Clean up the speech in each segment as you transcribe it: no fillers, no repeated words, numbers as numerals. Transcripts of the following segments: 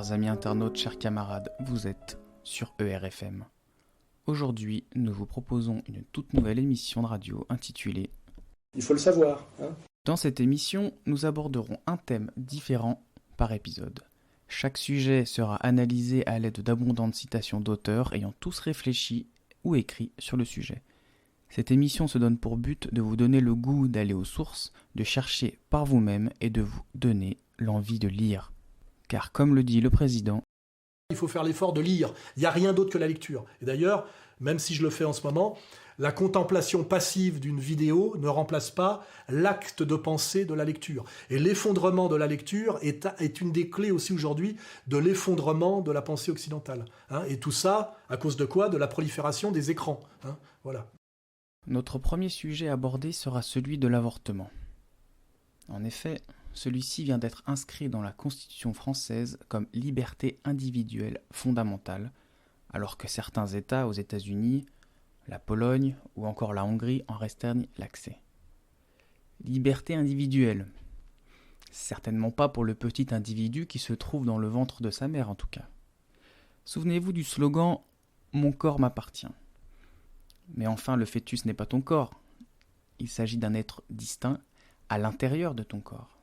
Chers amis internautes, chers camarades, vous êtes sur ERFM. Aujourd'hui, nous vous proposons une toute nouvelle émission de radio intitulée Il faut le savoir. Dans cette émission, nous aborderons un thème différent par épisode. Chaque sujet sera analysé à l'aide d'abondantes citations d'auteurs ayant tous réfléchi ou écrit sur le sujet. Cette émission se donne pour but de vous donner le goût d'aller aux sources, de chercher par vous-même et de vous donner l'envie de lire. Car comme le dit le président, il faut faire l'effort de lire. Il n'y a rien d'autre que la lecture. Et d'ailleurs, même si je le fais en ce moment, la contemplation passive d'une vidéo ne remplace pas l'acte de pensée de la lecture. Et l'effondrement de la lecture est une des clés aussi aujourd'hui de l'effondrement de la pensée occidentale. Et tout ça, à cause de quoi ? De la prolifération des écrans. Voilà. Notre premier sujet abordé sera celui de l'avortement. En effet, celui-ci vient d'être inscrit dans la Constitution française comme liberté individuelle fondamentale, alors que certains États aux États-Unis, la Pologne ou encore la Hongrie en restreignent l'accès. Liberté individuelle. Certainement pas pour le petit individu qui se trouve dans le ventre de sa mère en tout cas. Souvenez-vous du slogan « Mon corps m'appartient ». Mais enfin, le fœtus n'est pas ton corps. Il s'agit d'un être distinct à l'intérieur de ton corps.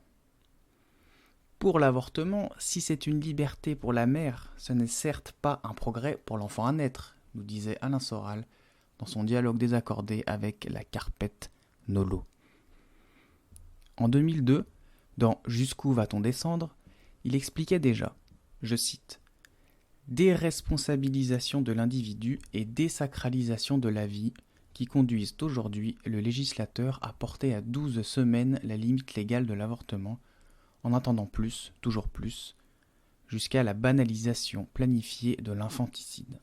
Pour l'avortement, si c'est une liberté pour la mère, ce n'est certes pas un progrès pour l'enfant à naître, nous disait Alain Soral dans son dialogue désaccordé avec la carpette Nolo. En 2002, dans Jusqu'où va-t-on descendre, il expliquait déjà, je cite, « déresponsabilisation de l'individu et désacralisation de la vie qui conduisent aujourd'hui le législateur à porter à 12 semaines la limite légale de l'avortement, en attendant plus, toujours plus, jusqu'à la banalisation planifiée de l'infanticide.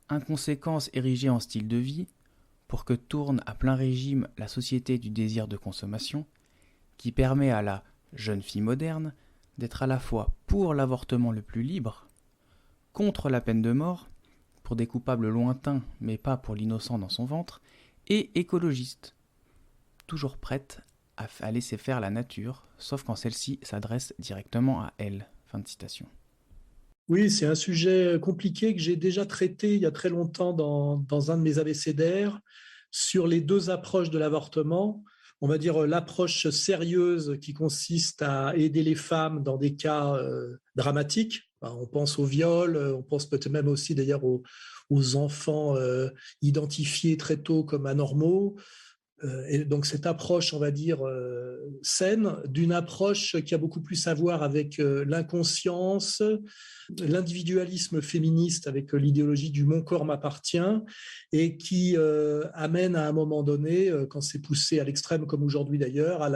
Inconséquence érigée en style de vie, pour que tourne à plein régime la société du désir de consommation, qui permet à la jeune fille moderne d'être à la fois pour l'avortement le plus libre, contre la peine de mort, pour des coupables lointains mais pas pour l'innocent dans son ventre, et écologiste, toujours prête à laisser faire la nature, sauf quand celle-ci s'adresse directement à elle. » Fin de citation. Oui, c'est un sujet compliqué que j'ai déjà traité il y a très longtemps dans un de mes abécédaires sur les deux approches de l'avortement. On va dire l'approche sérieuse qui consiste à aider les femmes dans des cas dramatiques. On pense au viol, on pense peut-être même aussi d'ailleurs aux enfants identifiés très tôt comme anormaux. Et donc cette approche, on va dire, saine, d'une approche qui a beaucoup plus à voir avec l'inconscience, l'individualisme féministe avec l'idéologie du « mon corps m'appartient » et qui amène à un moment donné, quand c'est poussé à l'extrême comme aujourd'hui d'ailleurs,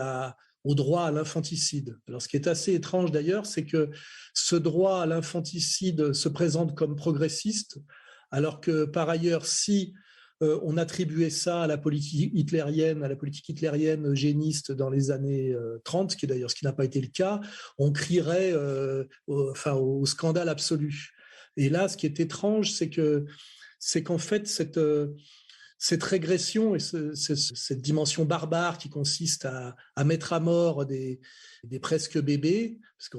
au droit à l'infanticide. Alors ce qui est assez étrange d'ailleurs, c'est que ce droit à l'infanticide se présente comme progressiste, alors que par ailleurs, si on attribuait ça à la politique hitlérienne eugéniste dans les années 30, ce qui n'a pas été le cas, on crierait au scandale absolu. Et là, ce qui est étrange, c'est qu'en fait, cette régression et cette dimension barbare qui consiste à mettre à mort des presque bébés, parce que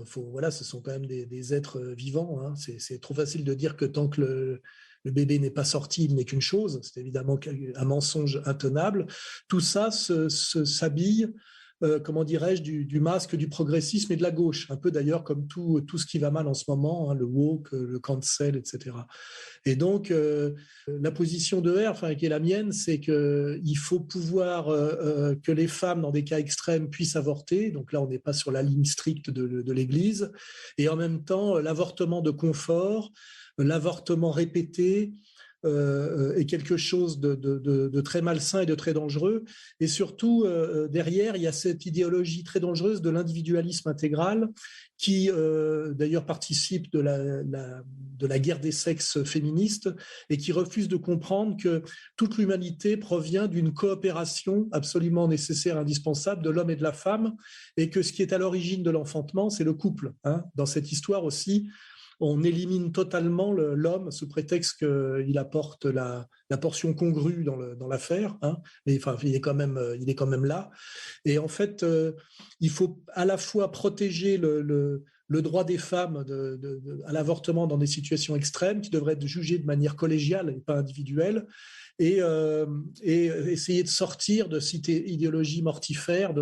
ce sont quand même des êtres vivants, c'est trop facile de dire que tant que le bébé n'est pas sorti, il n'est qu'une chose. C'est évidemment un mensonge intenable. Tout ça s'habille, comment dirais-je, du masque du progressisme et de la gauche. Un peu d'ailleurs comme tout ce qui va mal en ce moment, le woke, le cancel, etc. Et donc, la position de R, qui est la mienne, c'est qu'il faut pouvoir que les femmes, dans des cas extrêmes, puissent avorter. Donc là, on n'est pas sur la ligne stricte de l'Église. Et en même temps, l'avortement de confort, l'avortement répété est quelque chose de très malsain et de très dangereux. Et surtout, derrière, il y a cette idéologie très dangereuse de l'individualisme intégral qui, d'ailleurs, participe de la guerre des sexes féministes et qui refuse de comprendre que toute l'humanité provient d'une coopération absolument nécessaire, indispensable de l'homme et de la femme, et que ce qui est à l'origine de l'enfantement, c'est le couple. Dans cette histoire aussi, on élimine totalement l'homme sous prétexte qu'il apporte la portion congrue dans l'affaire, mais enfin, il est quand même là. Et en fait, il faut à la fois protéger le droit des femmes à l'avortement dans des situations extrêmes, qui devrait être jugé de manière collégiale et pas individuelle, et essayer de sortir de cette idéologie mortifère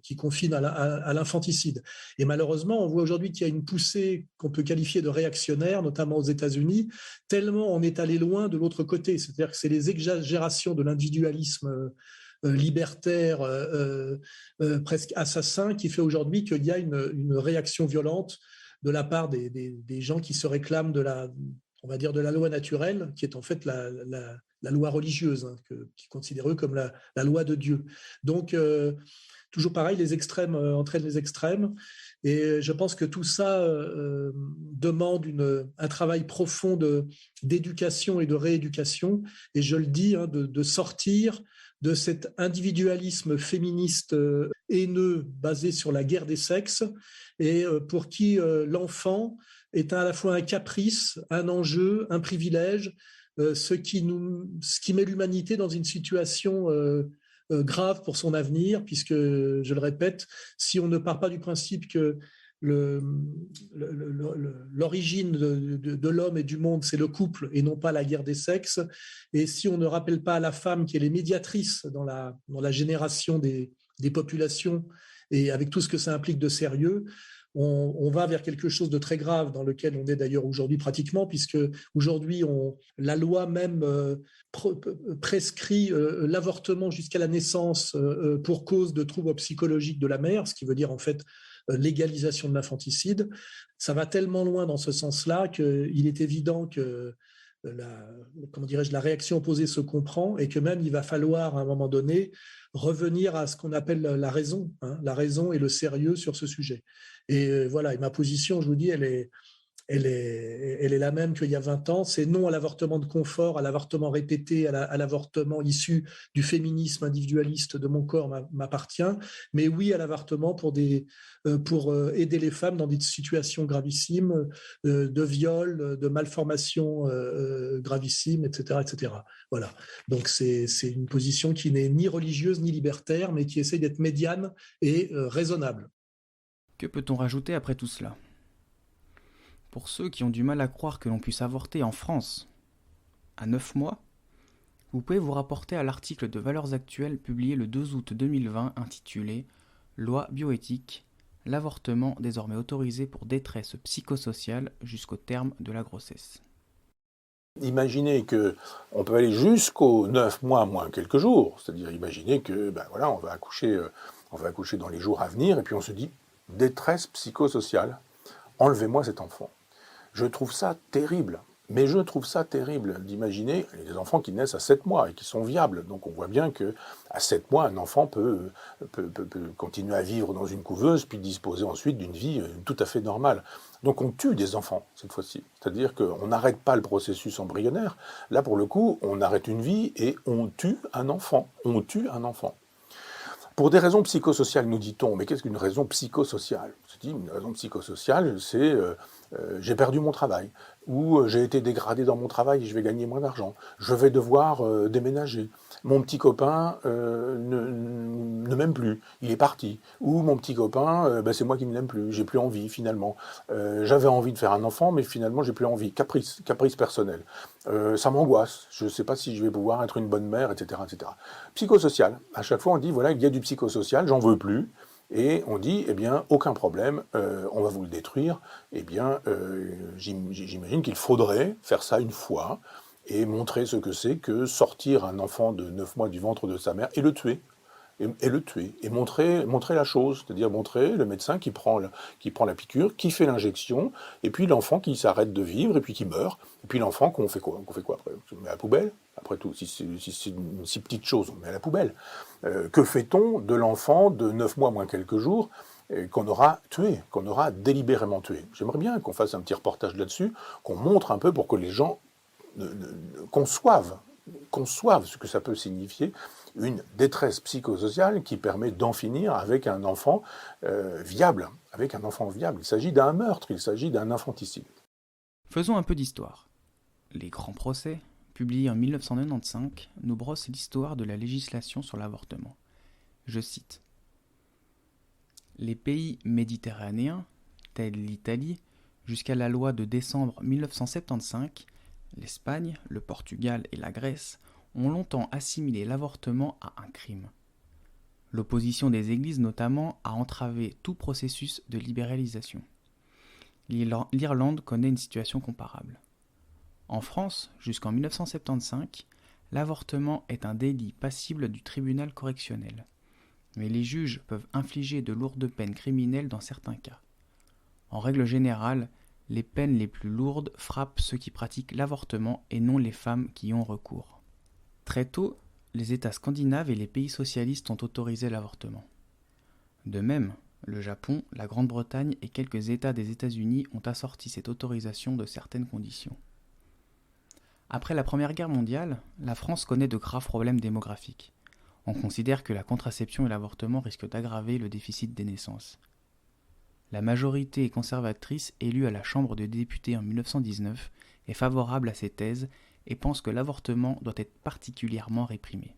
qui confine à l'infanticide. Et malheureusement, on voit aujourd'hui qu'il y a une poussée qu'on peut qualifier de réactionnaire, notamment aux États-Unis, tellement on est allé loin de l'autre côté. C'est-à-dire que c'est les exagérations de l'individualisme libertaire, presque assassin, qui fait aujourd'hui qu'il y a une réaction violente de la part des gens qui se réclament on va dire de la loi naturelle, qui est en fait la loi religieuse, hein, qui est considérée comme la loi de Dieu. Donc, toujours pareil, les extrêmes entraînent les extrêmes. Et je pense que tout ça demande un travail profond d'éducation et de rééducation. Et je le dis, hein, de sortir de cet individualisme féministe haineux basé sur la guerre des sexes, et pour qui l'enfant est à la fois un caprice, un enjeu, un privilège, ce qui met l'humanité dans une situation grave pour son avenir, puisque, je le répète, si on ne part pas du principe que l'origine de l'homme et du monde, c'est le couple et non pas la guerre des sexes, et si on ne rappelle pas à la femme qu'elle est médiatrice dans la génération des populations, et avec tout ce que ça implique de sérieux, on va vers quelque chose de très grave, dans lequel on est d'ailleurs aujourd'hui pratiquement, puisque aujourd'hui la loi même prescrit l'avortement jusqu'à la naissance pour cause de troubles psychologiques de la mère, ce qui veut dire en fait légalisation de l'infanticide. Ça va tellement loin dans ce sens-là qu'il est évident que la réaction opposée se comprend, et que même il va falloir à un moment donné revenir à ce qu'on appelle la raison, hein, la raison et le sérieux sur ce sujet. Et voilà, et ma position, je vous dis, elle est la même qu'il y a 20 ans. C'est non à l'avortement de confort, à l'avortement répété, à l'avortement issu du féminisme individualiste de mon corps m'appartient, mais oui à l'avortement pour aider les femmes dans des situations gravissimes, de viol, de malformations gravissimes, etc., etc. Voilà. Donc c'est une position qui n'est ni religieuse ni libertaire, mais qui essaie d'être médiane et raisonnable. Que peut-on rajouter après tout cela? Pour ceux qui ont du mal à croire que l'on puisse avorter en France, à 9 mois, vous pouvez vous rapporter à l'article de Valeurs Actuelles publié le 2 août 2020 intitulé Loi bioéthique, l'avortement désormais autorisé pour détresse psychosociale jusqu'au terme de la grossesse. Imaginez qu'on peut aller jusqu'aux 9 mois moins quelques jours, c'est-à-dire imaginez que on va accoucher dans les jours à venir, et puis on se dit détresse psychosociale, enlevez-moi cet enfant. Je trouve ça terrible. Mais je trouve ça terrible d'imaginer des enfants qui naissent à 7 mois et qui sont viables. Donc on voit bien qu'à 7 mois, un enfant peut continuer à vivre dans une couveuse, puis disposer ensuite d'une vie tout à fait normale. Donc on tue des enfants, cette fois-ci. C'est-à-dire qu'on n'arrête pas le processus embryonnaire. Là, pour le coup, on arrête une vie et on tue un enfant. On tue un enfant. Pour des raisons psychosociales, nous dit-on. Mais qu'est-ce qu'une raison psychosociale? Je dis, une raison psychosociale, c'est j'ai perdu mon travail, ou j'ai été dégradé dans mon travail et je vais gagner moins d'argent. Je vais devoir déménager. Mon petit copain ne m'aime plus, il est parti. Ou mon petit copain, c'est moi qui ne l'aime plus, j'ai plus envie finalement. J'avais envie de faire un enfant, mais finalement j'ai plus envie. Caprice personnel. Ça m'angoisse, je ne sais pas si je vais pouvoir être une bonne mère, etc., etc. Psychosocial, à chaque fois on dit, voilà, il y a du psychosocial, j'en veux plus. Et on dit, eh bien, aucun problème, on va vous le détruire. Eh bien, j'imagine qu'il faudrait faire ça une fois et montrer ce que c'est que sortir un enfant de 9 mois du ventre de sa mère et le tuer. Et montrer la chose, c'est-à-dire montrer le médecin qui prend la piqûre, qui fait l'injection, et puis l'enfant qui s'arrête de vivre, et puis qui meurt, et puis l'enfant qu'on fait quoi après? On met à la poubelle. Après tout, si c'est une si petite chose, on met à la poubelle. Que fait-on de l'enfant de 9 mois moins quelques jours qu'on aura tué, qu'on aura délibérément tué? J'aimerais bien qu'on fasse un petit reportage là-dessus, qu'on montre un peu pour que les gens conçoivent ce que ça peut signifier, une détresse psychosociale qui permet d'en finir avec un enfant viable. Avec un enfant viable. Il s'agit d'un meurtre, il s'agit d'un infanticide. Faisons un peu d'histoire. Les grands procès, publiés en 1995, nous brossent l'histoire de la législation sur l'avortement. Je cite. Les pays méditerranéens, telle l'Italie, jusqu'à la loi de décembre 1975, l'Espagne, le Portugal et la Grèce ont longtemps assimilé l'avortement à un crime. L'opposition des églises notamment a entravé tout processus de libéralisation. L'Irlande connaît une situation comparable. En France, jusqu'en 1975, l'avortement est un délit passible du tribunal correctionnel. Mais les juges peuvent infliger de lourdes peines criminelles dans certains cas. En règle générale, les peines les plus lourdes frappent ceux qui pratiquent l'avortement et non les femmes qui y ont recours. Très tôt, les États scandinaves et les pays socialistes ont autorisé l'avortement. De même, le Japon, la Grande-Bretagne et quelques États des États-Unis ont assorti cette autorisation de certaines conditions. Après la Première Guerre mondiale, la France connaît de graves problèmes démographiques. On considère que la contraception et l'avortement risquent d'aggraver le déficit des naissances. La majorité conservatrice élue à la Chambre des députés en 1919 est favorable à ces thèses et pense que l'avortement doit être particulièrement réprimé.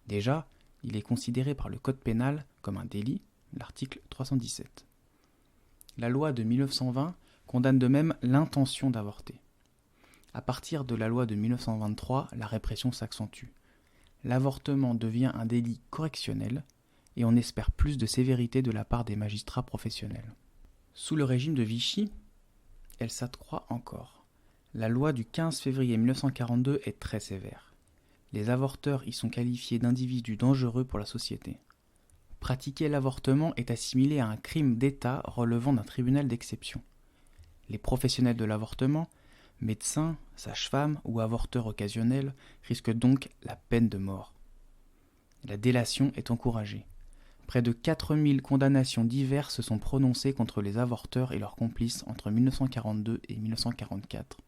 Déjà, il est considéré par le Code pénal comme un délit, l'article 317. La loi de 1920 condamne de même l'intention d'avorter. À partir de la loi de 1923, la répression s'accentue. L'avortement devient un délit correctionnel et on espère plus de sévérité de la part des magistrats professionnels. Sous le régime de Vichy, elle s'accroît encore. La loi du 15 février 1942 est très sévère. Les avorteurs y sont qualifiés d'individus dangereux pour la société. Pratiquer l'avortement est assimilé à un crime d'État relevant d'un tribunal d'exception. Les professionnels de l'avortement, médecins, sages-femmes ou avorteurs occasionnels, risquent donc la peine de mort. La délation est encouragée. Près de 4000 condamnations diverses sont prononcées contre les avorteurs et leurs complices entre 1942 et 1944,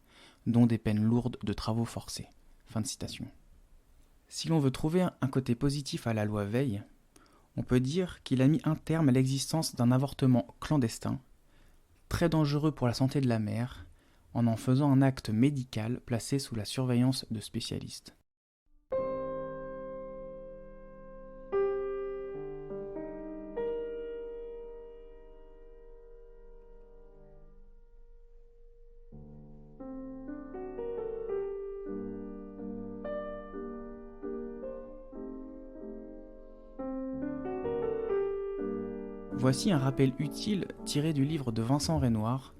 dont des peines lourdes de travaux forcés. Fin de citation. Si l'on veut trouver un côté positif à la loi Veil, on peut dire qu'il a mis un terme à l'existence d'un avortement clandestin, très dangereux pour la santé de la mère, en faisant un acte médical placé sous la surveillance de spécialistes. Voici un rappel utile tiré du livre de Vincent Renoir,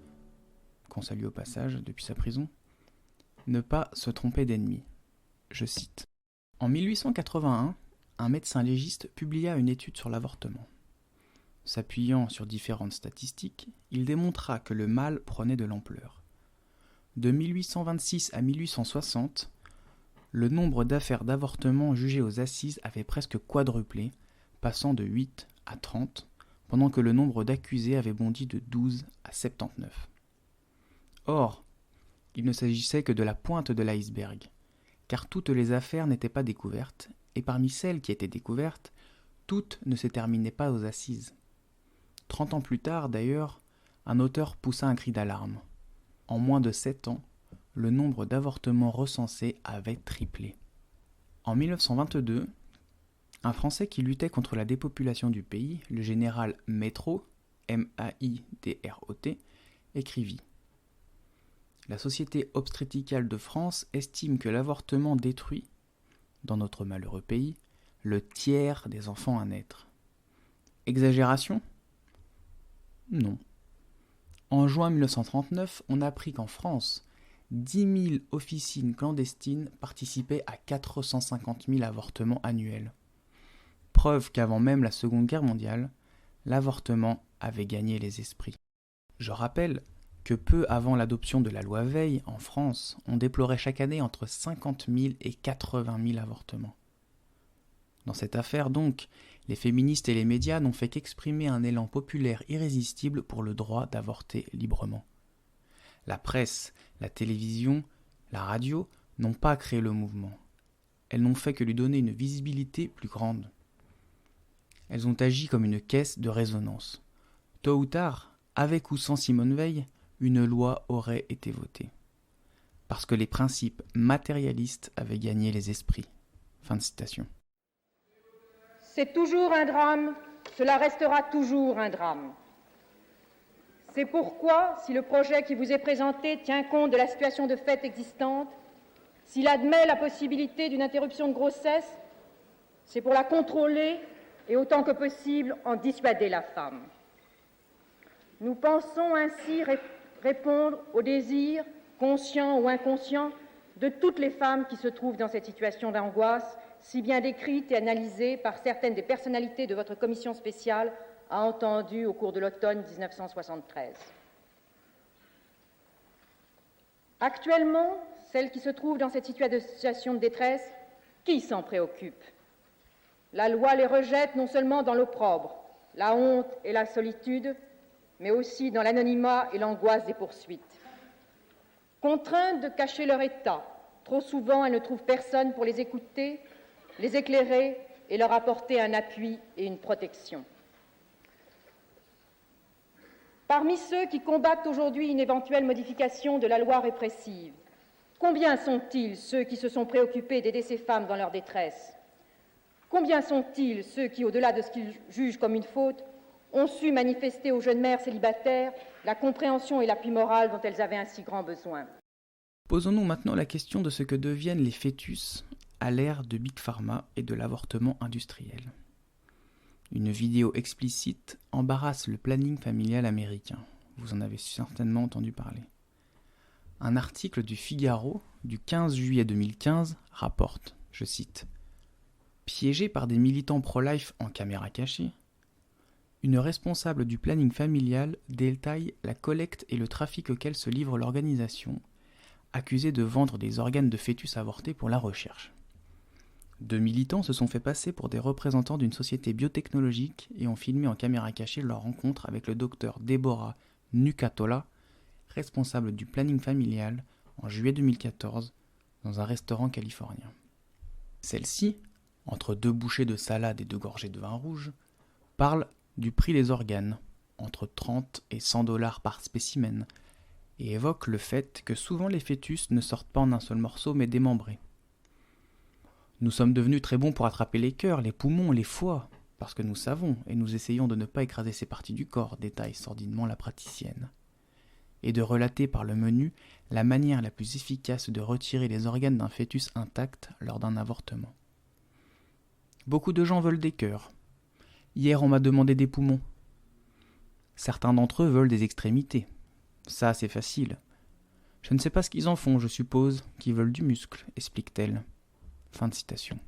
qu'on salue au passage depuis sa prison, « Ne pas se tromper d'ennemi ». Je cite. En 1881, un médecin légiste publia une étude sur l'avortement. S'appuyant sur différentes statistiques, il démontra que le mal prenait de l'ampleur. De 1826 à 1860, le nombre d'affaires d'avortement jugées aux assises avait presque quadruplé, passant de 8 à 30, pendant que le nombre d'accusés avait bondi de 12 à 79. Or, il ne s'agissait que de la pointe de l'iceberg, car toutes les affaires n'étaient pas découvertes, et parmi celles qui étaient découvertes, toutes ne se terminaient pas aux assises. 30 ans plus tard, d'ailleurs, un auteur poussa un cri d'alarme. En moins de 7 ans, le nombre d'avortements recensés avait triplé. En 1922, un Français qui luttait contre la dépopulation du pays, le général Maitreau, M-A-I-D-R-O-T, écrivit « La Société obstétricale de France estime que l'avortement détruit, dans notre malheureux pays, le tiers des enfants à naître. Exagération ? Non. En juin 1939, on apprit qu'en France, 10 000 officines clandestines participaient à 450 000 avortements annuels. Preuve qu'avant même la Seconde Guerre mondiale, l'avortement avait gagné les esprits. Je rappelle que peu avant l'adoption de la loi Veil, en France, on déplorait chaque année entre 50 000 et 80 000 avortements. Dans cette affaire donc, les féministes et les médias n'ont fait qu'exprimer un élan populaire irrésistible pour le droit d'avorter librement. La presse, la télévision, la radio n'ont pas créé le mouvement. Elles n'ont fait que lui donner une visibilité plus grande. Elles ont agi comme une caisse de résonance. Tôt ou tard, avec ou sans Simone Veil, une loi aurait été votée. Parce que les principes matérialistes avaient gagné les esprits. Fin de citation. C'est toujours un drame, cela restera toujours un drame. C'est pourquoi, si le projet qui vous est présenté tient compte de la situation de fait existante, s'il admet la possibilité d'une interruption de grossesse, c'est pour la contrôler et autant que possible en dissuader la femme. Nous pensons ainsi répondre aux désirs, conscients ou inconscients, de toutes les femmes qui se trouvent dans cette situation d'angoisse, si bien décrite et analysée par certaines des personnalités de votre commission spéciale a entendu au cours de l'automne 1973. Actuellement, celles qui se trouvent dans cette situation de détresse, qui s'en préoccupe? La loi les rejette non seulement dans l'opprobre, la honte et la solitude, mais aussi dans l'anonymat et l'angoisse des poursuites. Contraintes de cacher leur état, trop souvent elles ne trouvent personne pour les écouter, les éclairer et leur apporter un appui et une protection. Parmi ceux qui combattent aujourd'hui une éventuelle modification de la loi répressive, combien sont-ils ceux qui se sont préoccupés d'aider ces femmes dans leur détresse? Combien sont-ils ceux qui, au-delà de ce qu'ils jugent comme une faute, ont su manifester aux jeunes mères célibataires la compréhension et l'appui moral dont elles avaient un si grand besoin? Posons-nous maintenant la question de ce que deviennent les fœtus à l'ère de Big Pharma et de l'avortement industriel. Une vidéo explicite embarrasse le planning familial américain. Vous en avez certainement entendu parler. Un article du Figaro du 15 juillet 2015 rapporte, je cite, « Piégée par des militants pro-life en caméra cachée, une responsable du planning familial détaille la collecte et le trafic auquel se livre l'organisation, accusée de vendre des organes de fœtus avortés pour la recherche. 2 militants se sont fait passer pour des représentants d'une société biotechnologique et ont filmé en caméra cachée leur rencontre avec le docteur Deborah Nucatola, responsable du planning familial, en juillet 2014, dans un restaurant californien. Celle-ci, entre 2 bouchées de salade et 2 gorgées de vin rouge, parle du prix des organes, entre 30 et 100 $ par spécimen, et évoque le fait que souvent les fœtus ne sortent pas en un seul morceau mais démembrés. Nous sommes devenus très bons pour attraper les cœurs, les poumons, les foies, parce que nous savons et nous essayons de ne pas écraser ces parties du corps, détaille sordidement la praticienne, et de relater par le menu la manière la plus efficace de retirer les organes d'un fœtus intact lors d'un avortement. Beaucoup de gens veulent des cœurs. Hier, on m'a demandé des poumons. Certains d'entre eux veulent des extrémités. Ça, c'est facile. Je ne sais pas ce qu'ils en font, je suppose, qu'ils veulent du muscle, explique-t-elle. Fin de citation.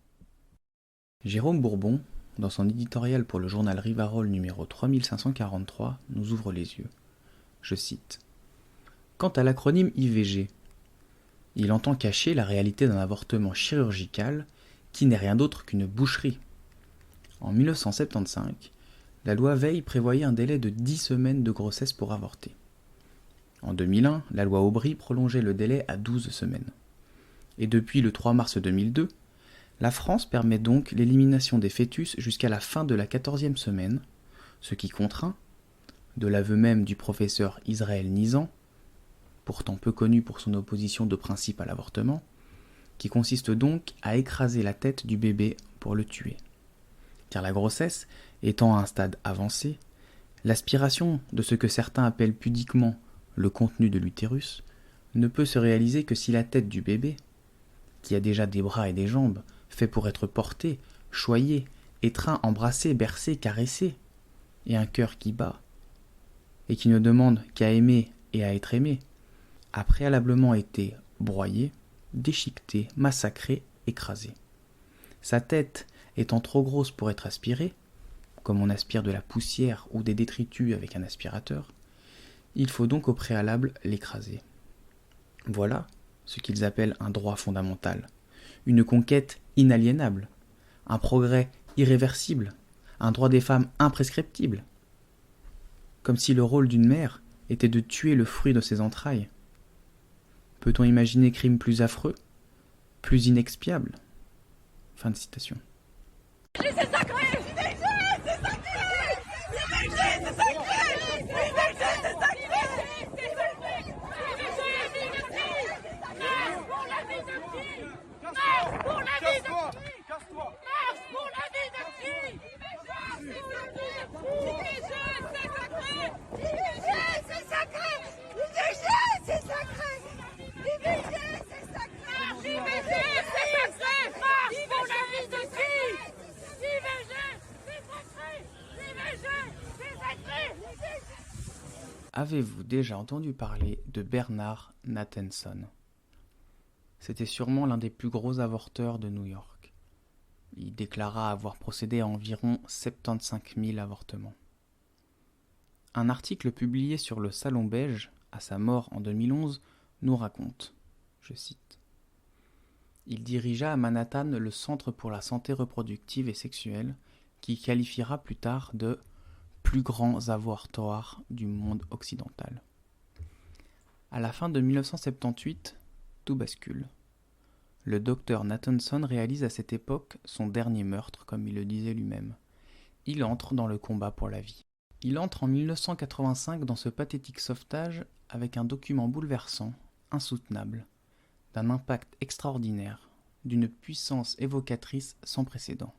Jérôme Bourbon, dans son éditorial pour le journal Rivarol numéro 3543, nous ouvre les yeux. Je cite. Quant à l'acronyme IVG, il entend cacher la réalité d'un avortement chirurgical qui n'est rien d'autre qu'une boucherie. En 1975, la loi Veil prévoyait un délai de 10 semaines de grossesse pour avorter. En 2001, la loi Aubry prolongeait le délai à 12 semaines. Et depuis le 3 mars 2002, la France permet donc l'élimination des fœtus jusqu'à la fin de la 14e semaine, ce qui contraint, de l'aveu même du professeur Israël Nizan, pourtant peu connu pour son opposition de principe à l'avortement, qui consiste donc à écraser la tête du bébé pour le tuer. Car la grossesse étant à un stade avancé, l'aspiration de ce que certains appellent pudiquement le contenu de l'utérus ne peut se réaliser que si la tête du bébé, qui a déjà des bras et des jambes, fait pour être porté, choyé, étreint, embrassé, bercé, caressé, et un cœur qui bat, et qui ne demande qu'à aimer et à être aimé, a préalablement été broyé, déchiqueté, massacré, écrasé. Sa tête étant trop grosse pour être aspirée, comme on aspire de la poussière ou des détritus avec un aspirateur, il faut donc au préalable l'écraser. Voilà ce qu'ils appellent un droit fondamental, une conquête inaliénable, un progrès irréversible, un droit des femmes imprescriptible. Comme si le rôle d'une mère était de tuer le fruit de ses entrailles. Peut-on imaginer crime plus affreux, plus inexpiable? Fin de citation. C'est sacré! C'est sacré! C'est sacré! Avez-vous déjà entendu parler de Bernard Nathanson ? C'était sûrement l'un des plus gros avorteurs de New York. Il déclara avoir procédé à environ 75 000 avortements. Un article publié sur le Salon Belge, à sa mort en 2011, nous raconte, je cite, « Il dirigea à Manhattan le Centre pour la santé reproductive et sexuelle, qui qualifiera plus tard de « plus grands avortoirs du monde occidental ». À la fin de 1978, tout bascule. Le docteur Nathanson réalise à cette époque son dernier meurtre, comme il le disait lui-même. Il entre dans le combat pour la vie. Il entre en 1985 dans ce pathétique sauvetage avec un document bouleversant, insoutenable, d'un impact extraordinaire, d'une puissance évocatrice sans précédent.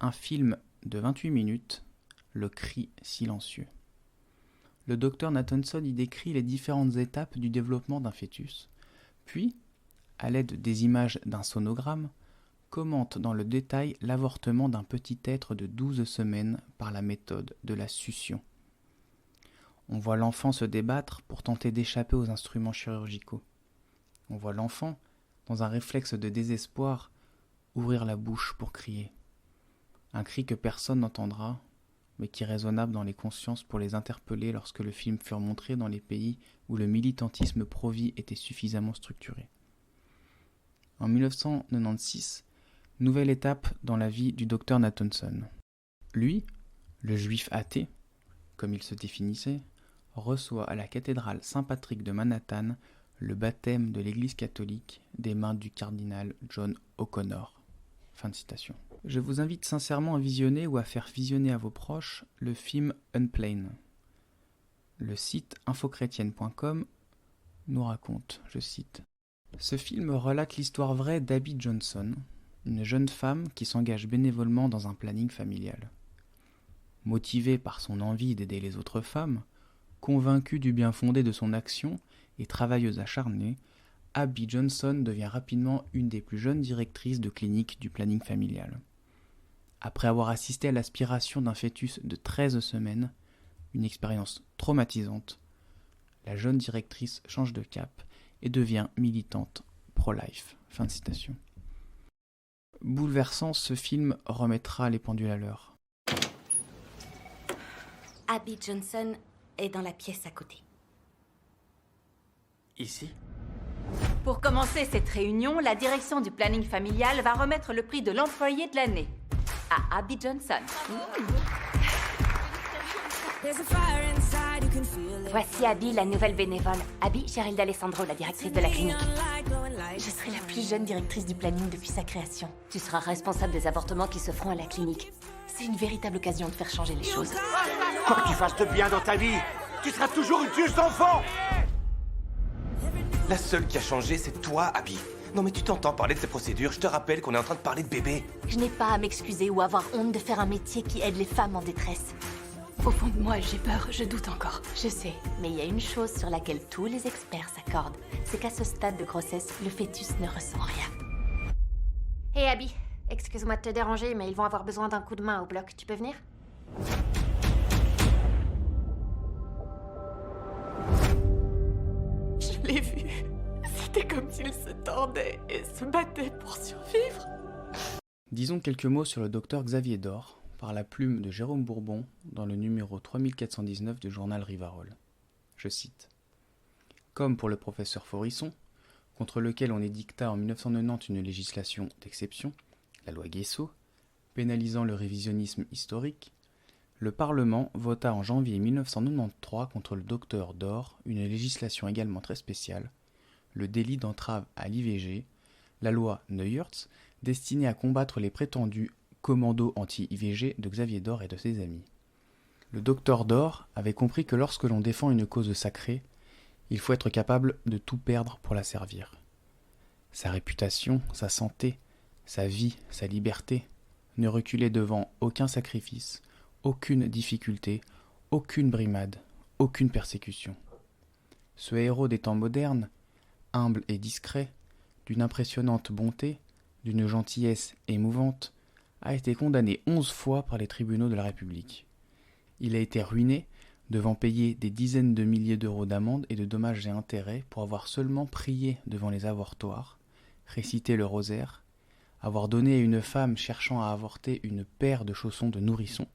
Un film de 28 minutes, Le cri silencieux. Le docteur Nathanson y décrit les différentes étapes du développement d'un fœtus, puis, à l'aide des images d'un sonogramme, commente dans le détail l'avortement d'un petit être de 12 semaines par la méthode de la succion. On voit l'enfant se débattre pour tenter d'échapper aux instruments chirurgicaux. On voit l'enfant, dans un réflexe de désespoir, ouvrir la bouche pour crier. Un cri que personne n'entendra, mais qui est raisonnable dans les consciences pour les interpeller lorsque le film fut montré dans les pays où le militantisme pro-vie était suffisamment structuré. En 1996, nouvelle étape dans la vie du docteur Nathanson. Lui, le juif athée, comme il se définissait, reçoit à la cathédrale Saint-Patrick de Manhattan le baptême de l'Église catholique des mains du cardinal John O'Connor. Fin de citation. Je vous invite sincèrement à visionner ou à faire visionner à vos proches le film Unplane. Le site infochrétienne.com nous raconte, je cite, « Ce film relate l'histoire vraie d'Abby Johnson, une jeune femme qui s'engage bénévolement dans un planning familial. Motivée par son envie d'aider les autres femmes, convaincue du bien fondé de son action et travailleuse acharnée, Abby Johnson devient rapidement une des plus jeunes directrices de clinique du planning familial. Après avoir assisté à l'aspiration d'un fœtus de 13 semaines, une expérience traumatisante, la jeune directrice change de cap et devient militante pro-life. » Fin de citation. Bouleversant, ce film remettra les pendules à l'heure. Abby Johnson est dans la pièce à côté. Ici ? Pour commencer cette réunion, la direction du planning familial va remettre le prix de l'employé de l'année à Abby Johnson. Voici Abby, la nouvelle bénévole. Abby, Cheryl D'Alessandro, la directrice de la clinique. Je serai la plus jeune directrice du planning depuis sa création. Tu seras responsable des avortements qui se feront à la clinique. C'est une véritable occasion de faire changer les choses. Quoi que tu fasses de bien dans ta vie, tu seras toujours une tueuse d'enfants. La seule qui a changé, c'est toi, Abby. Non mais tu t'entends parler de ces procédures, je te rappelle qu'on est en train de parler de bébé. Je n'ai pas à m'excuser ou avoir honte de faire un métier qui aide les femmes en détresse. Au fond de moi, j'ai peur, je doute encore. Je sais, mais il y a une chose sur laquelle tous les experts s'accordent, c'est qu'à ce stade de grossesse, le fœtus ne ressent rien. Hé Abby, excuse-moi de te déranger, mais ils vont avoir besoin d'un coup de main au bloc. Tu peux venir ? Je l'ai vu. C'était comme s'il se tordait et se battait pour survivre. Disons quelques mots sur le docteur Xavier Dor, par la plume de Jérôme Bourbon, dans le numéro 3419 du journal Rivarol. Je cite. « Comme pour le professeur Forisson, contre lequel on édicta en 1990 une législation d'exception, la loi Guesso, pénalisant le révisionnisme historique, le Parlement vota en janvier 1993 contre le docteur Dor une législation également très spéciale, le délit d'entrave à l'IVG, la loi Neuwirth, destinée à combattre les prétendus commandos anti-IVG de Xavier Dor et de ses amis. Le docteur Dor avait compris que lorsque l'on défend une cause sacrée, il faut être capable de tout perdre pour la servir. Sa réputation, sa santé, sa vie, sa liberté ne reculaient devant aucun sacrifice, aucune difficulté, aucune brimade, aucune persécution. Ce héros des temps modernes, humble et discret, d'une impressionnante bonté, d'une gentillesse émouvante, a été condamné 11 fois par les tribunaux de la République. Il a été ruiné devant payer des dizaines de milliers d'euros d'amende et de dommages et intérêts pour avoir seulement prié devant les avortoirs, récité le rosaire, avoir donné à une femme cherchant à avorter une paire de chaussons de nourrisson.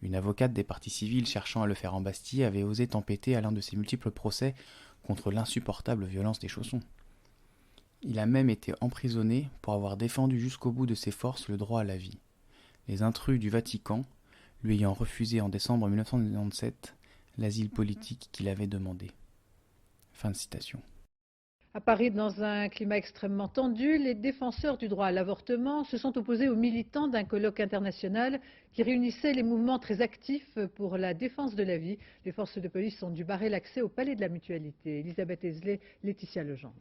Une avocate des parties civiles cherchant à le faire embastiller avait osé tempêter à l'un de ses multiples procès contre l'insupportable violence des chaussons. Il a même été emprisonné pour avoir défendu jusqu'au bout de ses forces le droit à la vie, les intrus du Vatican lui ayant refusé en décembre 1997 l'asile politique qu'il avait demandé. Fin de citation. À Paris, dans un climat extrêmement tendu, les défenseurs du droit à l'avortement se sont opposés aux militants d'un colloque international qui réunissait les mouvements très actifs pour la défense de la vie. Les forces de police ont dû barrer l'accès au palais de la Mutualité. Elisabeth Esley, Laetitia Legendre.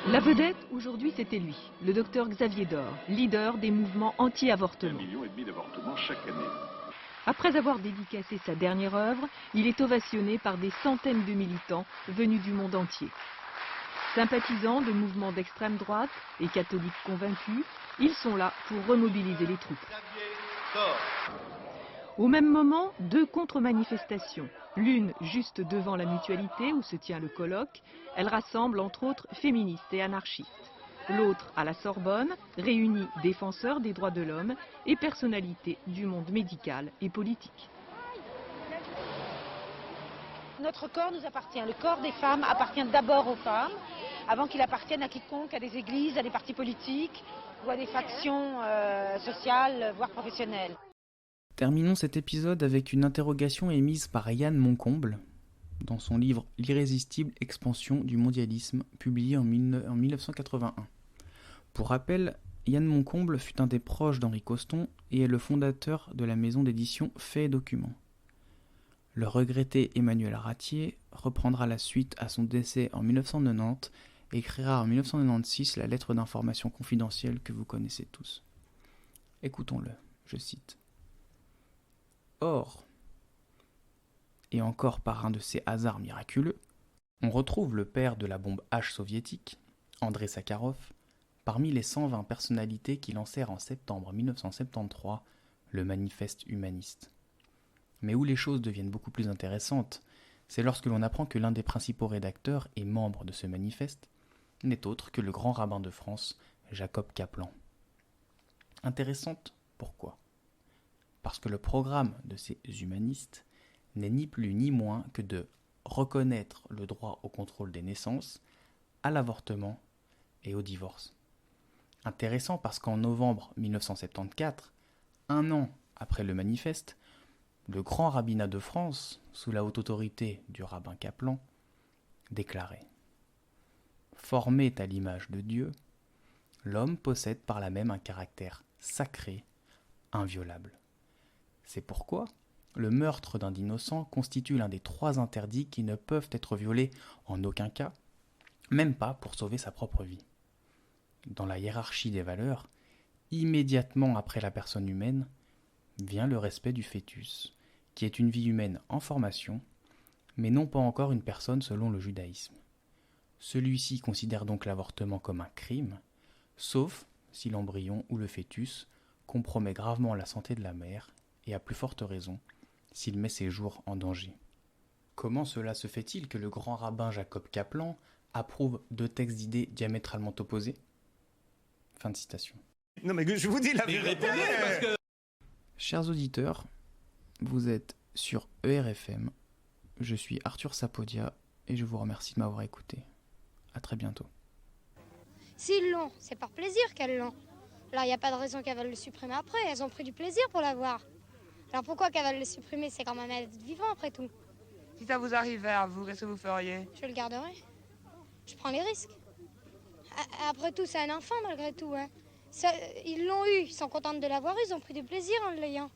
La vedette, aujourd'hui, c'était lui, le docteur Xavier Dor, leader des mouvements anti-avortement. 1,5 million d'avortements chaque année. Après avoir dédicacé sa dernière œuvre, il est ovationné par des centaines de militants venus du monde entier. Sympathisants de mouvements d'extrême droite et catholiques convaincus, ils sont là pour remobiliser les troupes. Au même moment, 2 contre-manifestations. L'une juste devant la Mutualité où se tient le colloque. Elle rassemble entre autres féministes et anarchistes. L'autre à la Sorbonne réunit défenseurs des droits de l'homme et personnalités du monde médical et politique. Notre corps nous appartient. Le corps des femmes appartient d'abord aux femmes, avant qu'il appartienne à quiconque, à des églises, à des partis politiques ou à des factions sociales, voire professionnelles. Terminons cet épisode avec une interrogation émise par Yann Moncomble dans son livre « L'irrésistible expansion du mondialisme » publié en 1981. Pour rappel, Yann Moncomble fut un des proches d'Henri Coston et est le fondateur de la maison d'édition Faits et Documents. Le regretté Emmanuel Ratier reprendra la suite à son décès en 1990 et écrira en 1996 la lettre d'information confidentielle que vous connaissez tous. Écoutons-le, je cite. Or, et encore par un de ces hasards miraculeux, on retrouve le père de la bombe H soviétique, Andrei Sakharov, parmi les 120 personnalités qui lancèrent en septembre 1973 le manifeste humaniste. Mais où les choses deviennent beaucoup plus intéressantes, c'est lorsque l'on apprend que l'un des principaux rédacteurs et membres de ce manifeste n'est autre que le grand rabbin de France, Jacob Kaplan. Intéressante, pourquoi ? Parce que le programme de ces humanistes n'est ni plus ni moins que de reconnaître le droit au contrôle des naissances, à l'avortement et au divorce. Intéressant parce qu'en novembre 1974, un an après le manifeste, le grand rabbinat de France, sous la haute autorité du rabbin Kaplan, déclarait « Formé à l'image de Dieu, l'homme possède par là même un caractère sacré, inviolable. C'est pourquoi le meurtre d'un innocent constitue l'un des 3 interdits qui ne peuvent être violés en aucun cas, même pas pour sauver sa propre vie. Dans la hiérarchie des valeurs, immédiatement après la personne humaine, vient le respect du fœtus, qui est une vie humaine en formation, mais non pas encore une personne selon le judaïsme. Celui-ci considère donc l'avortement comme un crime, sauf si l'embryon ou le fœtus compromet gravement la santé de la mère, et à plus forte raison, s'il met ses jours en danger. Comment cela se fait-il que le grand rabbin Jacob Kaplan approuve 2 textes d'idées diamétralement opposés ? Fin de citation. Non mais je vous dis la vérité parce que... Chers auditeurs, vous êtes sur ERFM. Je suis Arthur Sapodia et je vous remercie de m'avoir écouté. À très bientôt. S'ils l'ont, c'est par plaisir qu'elles l'ont. Là, il n'y a pas de raison qu'elles veulent le supprimer après. Elles ont pris du plaisir pour l'avoir. Alors pourquoi qu'elles veulent le supprimer? C'est quand même être vivant après tout. Si ça vous arrivait à vous, qu'est-ce que vous feriez? Je le garderai. Je prends les risques. Après tout, c'est un enfant malgré tout. Hein. Ça, ils l'ont eu, ils sont contents de l'avoir eu, ils ont pris du plaisir en l'ayant.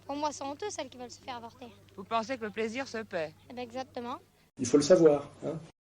Pour moi, c'est honteux celles qui veulent se faire avorter. Vous pensez que le plaisir se paie? Eh bien, exactement. Il faut le savoir. Hein.